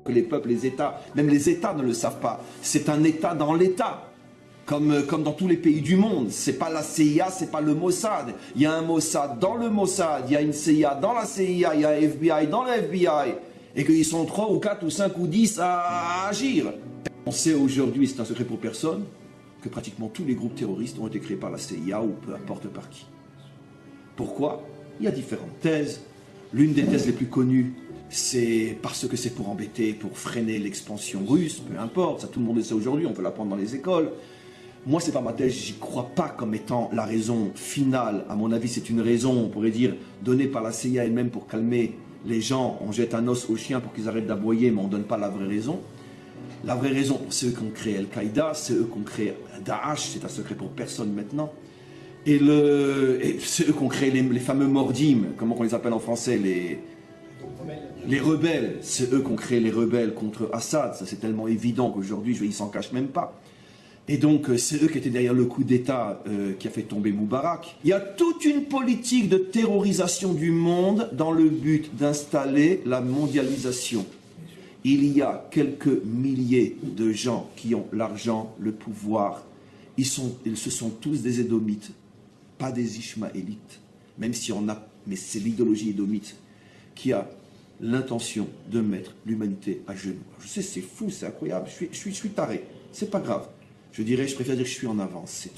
que les peuples, les États, même les États ne le savent pas. C'est un État dans l'État. Comme dans tous les pays du monde. C'est pas la CIA, c'est pas le Mossad. Il y a un Mossad dans le Mossad, il y a une CIA dans la CIA, il y a un FBI dans le FBI. Et qu'ils sont 3 ou 4 ou 5 ou 10 à agir. On sait aujourd'hui, c'est un secret pour personne, que pratiquement tous les groupes terroristes ont été créés par la CIA ou peu importe par qui. Pourquoi? Il y a différentes thèses. L'une des thèses les plus connues, c'est parce que c'est pour embêter, pour freiner l'expansion russe, peu importe, ça tout le monde le sait aujourd'hui, on peut l'apprendre dans les écoles. Moi, c'est pas ma thèse, j'y crois pas comme étant la raison finale. À mon avis, c'est une raison, on pourrait dire, donnée par la CIA elle-même pour calmer les gens. On jette un os aux chiens pour qu'ils arrêtent d'aboyer, mais on donne pas la vraie raison. La vraie raison, c'est eux qui ont créé Al-Qaïda, c'est eux qui ont créé Daesh, c'est un secret pour personne maintenant. Et c'est eux qui ont créé les fameux Mordim, comment on les appelle en français, les rebelles. C'est eux qui ont créé les rebelles contre Assad, ça c'est tellement évident qu'aujourd'hui, ils s'en cachent même pas. Et donc, c'est eux qui étaient derrière le coup d'État qui a fait tomber Moubarak. Il y a toute une politique de terrorisation du monde dans le but d'installer la mondialisation. Il y a quelques milliers de gens qui ont l'argent, le pouvoir. Ce sont tous des Édomites, pas des Ishmaélites. Même si on a, mais c'est l'idéologie édomite qui a l'intention de mettre l'humanité à genoux. Je sais, c'est fou, c'est incroyable, je suis taré, c'est pas grave. Je préfère dire que je suis en avance, c'est tout.